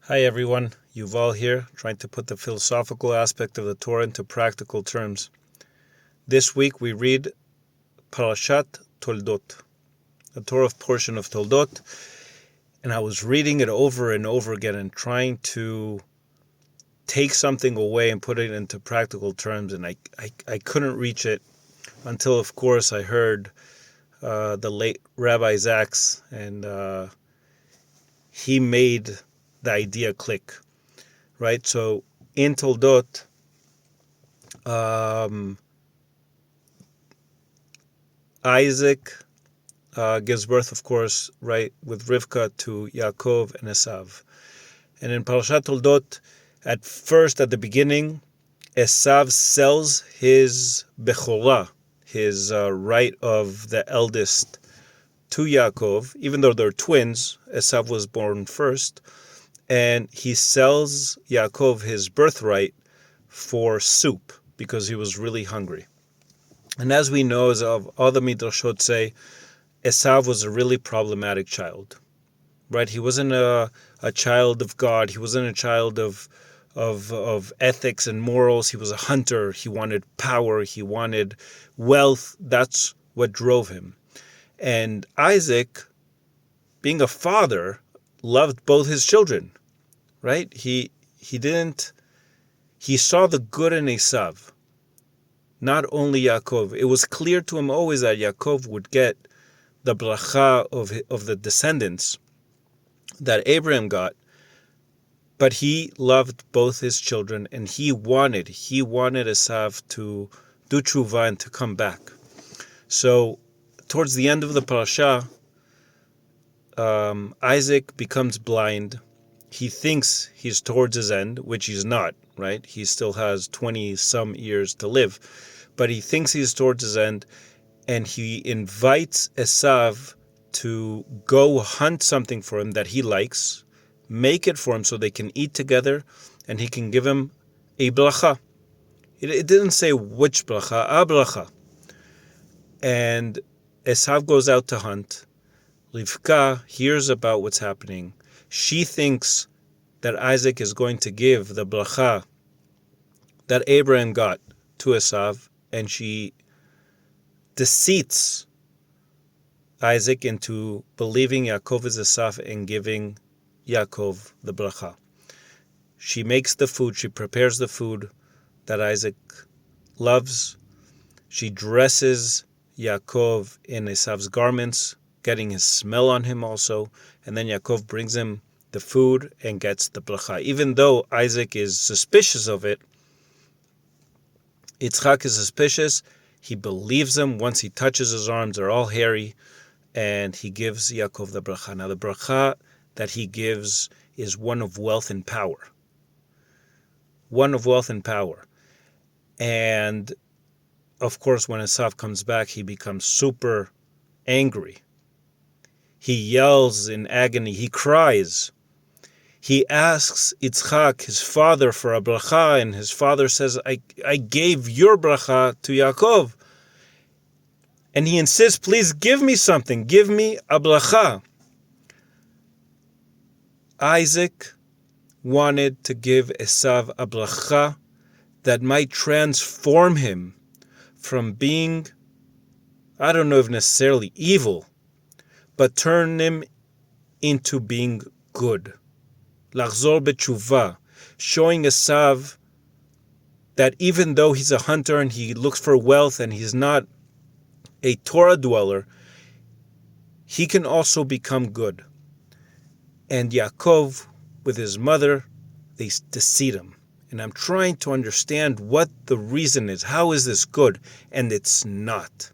Hi everyone, Yuval here, trying to put the philosophical aspect of the Torah into practical terms. This week we read Parashat Toldot, a Torah portion of Toldot, and I was reading it over and over again and trying to take something away and put it into practical terms, and I couldn't reach it until, of course, I heard the late Rabbi Zach's, and he made the idea click. Right, so in Toldot, Isaac gives birth, of course, right, with Rivka to Yaakov and Esav. And in Parashat Toldot, at the beginning, Esav sells his Bechorah, his right of the eldest, to Yaakov. Even though they're twins, Esav was born first, and he sells Yaakov his birthright for soup because he was really hungry. And as we know, as of all the midrashot say, Esav was a really problematic child, right? He wasn't a child of God. He wasn't a child of ethics and morals. He was a hunter. He wanted power. He wanted wealth. That's what drove him. And Isaac, being a father, loved both his children, right? He saw the good in Esav, not only Yaakov. It was clear to him always that Yaakov would get the bracha of the descendants that Abraham got, but he loved both his children, and he wanted Esav to do tshuva and to come back. So towards the end of the parasha, Isaac becomes blind. He thinks he's towards his end, which he's not, right? He still has 20-some years to live. But he thinks he's towards his end, and he invites Esav to go hunt something for him that he likes, make it for him so they can eat together, and he can give him a bracha. It didn't say which bracha, a bracha. And Esav goes out to hunt. Rivka hears about what's happening. She thinks that Isaac is going to give the bracha that Abraham got to Esav, and she deceits Isaac into believing Yaakov is Esav and giving Yaakov the bracha. She makes the food, she prepares the food that Isaac loves. She dresses Yaakov in Esav's garments, getting his smell on him also, and then Yaakov brings him the food and gets the bracha. Even though Isaac is suspicious of it, Yitzchak is suspicious, he believes him. Once he touches his arms, they're all hairy, and he gives Yaakov the bracha. Now the bracha that he gives is one of wealth and power. One of wealth and power. And of course, when Esav comes back, he becomes super angry. He yells in agony. He cries. He asks Yitzchak, his father, for a bracha, and his father says, I gave your bracha to Yaakov. And he insists, please give me something. Give me a bracha. Isaac wanted to give Esav a bracha that might transform him from being, I don't know if necessarily evil, but turn him into being good. Lachzor b'tshuva, showing Esav that even though he's a hunter and he looks for wealth and he's not a Torah dweller, he can also become good. And Yaakov, with his mother, they deceive him. And I'm trying to understand what the reason is. How is this good? And it's not.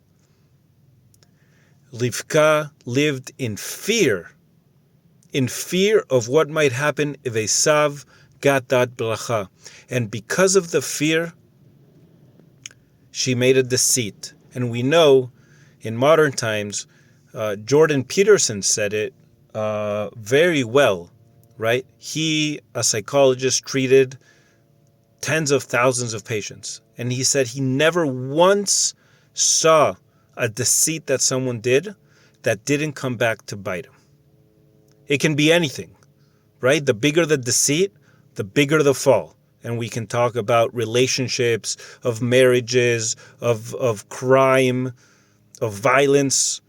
Rivka lived in fear of what might happen if Esav got that bracha. And because of the fear, she made a deceit. And we know in modern times, Jordan Peterson said it very well, right? He, a psychologist, treated tens of thousands of patients. And he said he never once saw a deceit that someone did that didn't come back to bite him. It can be anything. right? The bigger the deceit, the bigger the fall. And we can talk about relationships, of marriages, of crime, of violence.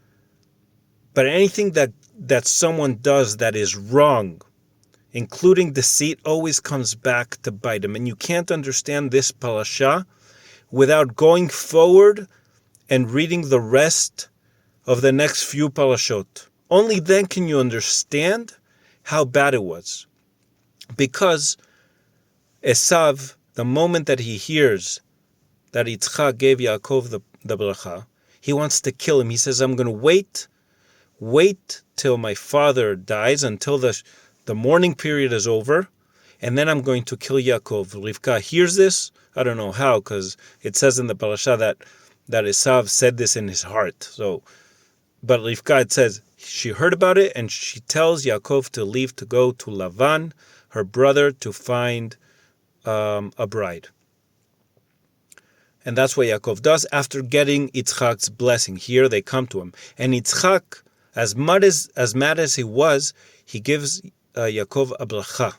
But anything that someone does that is wrong, including deceit, always comes back to bite them. And you can't understand this parasha without going forward and reading the rest of the next few parashot. Only then can you understand how bad it was. Because Esav, the moment that he hears that Yitzchak gave Yaakov the bracha, he wants to kill him. He says, I'm going to wait till my father dies, until the mourning period is over, and then I'm going to kill Yaakov. Rivka hears this. I don't know how, because it says in the parasha that Esav said this in his heart. But Rivka, it says, she heard about it, and she tells Yaakov to leave to go to Lavan, her brother, to find a bride. And that's what Yaakov does after getting Yitzchak's blessing. Here they come to him. And Yitzchak, as mad as he was, he gives Yaakov a bracha.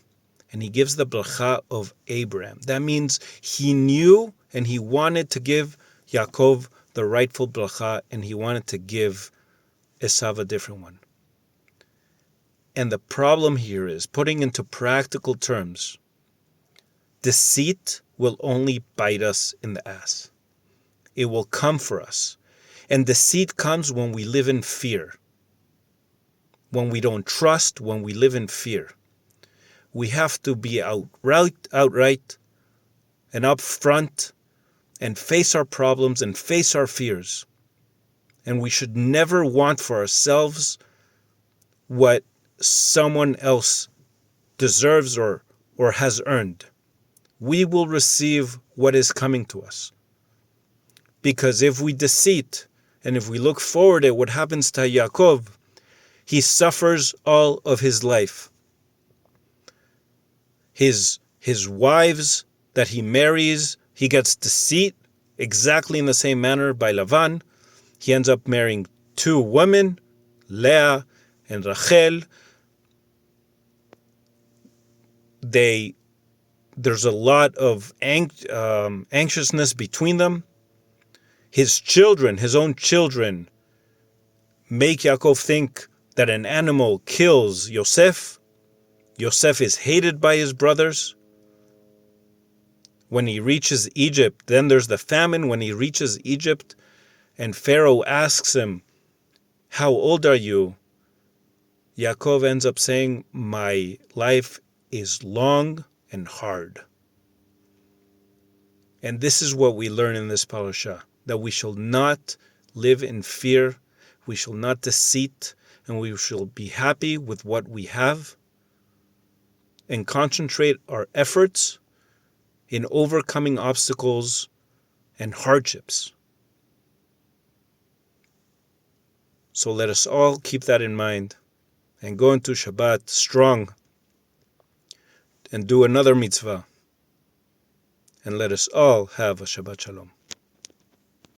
And he gives the bracha of Abraham. That means he knew and he wanted to give Yaakov the rightful bracha, and he wanted to give Esav a different one. And the problem here is, putting into practical terms, deceit will only bite us in the ass. It will come for us. And deceit comes when we live in fear. When we don't trust, when we live in fear. We have to be outright and upfront and face our problems and face our fears. And we should never want for ourselves what someone else deserves or has earned. We will receive what is coming to us. Because if we deceit, and if we look forward at what happens to Yaakov, he suffers all of his life. His wives that he marries, he gets deceit exactly in the same manner by Lavan. He ends up marrying two women, Leah and Rachel. There's a lot of anxiousness between them. His children, his own children, make Yaakov think that an animal kills Yosef. Yosef is hated by his brothers. When he reaches Egypt, then there's the famine. When he reaches Egypt, and Pharaoh asks him, how old are you? Yaakov ends up saying, my life is long and hard. And this is what we learn in this parasha, that we shall not live in fear, we shall not deceit, and we shall be happy with what we have and concentrate our efforts in overcoming obstacles and hardships. So let us all keep that in mind and go into Shabbat strong and do another mitzvah. And let us all have a Shabbat Shalom.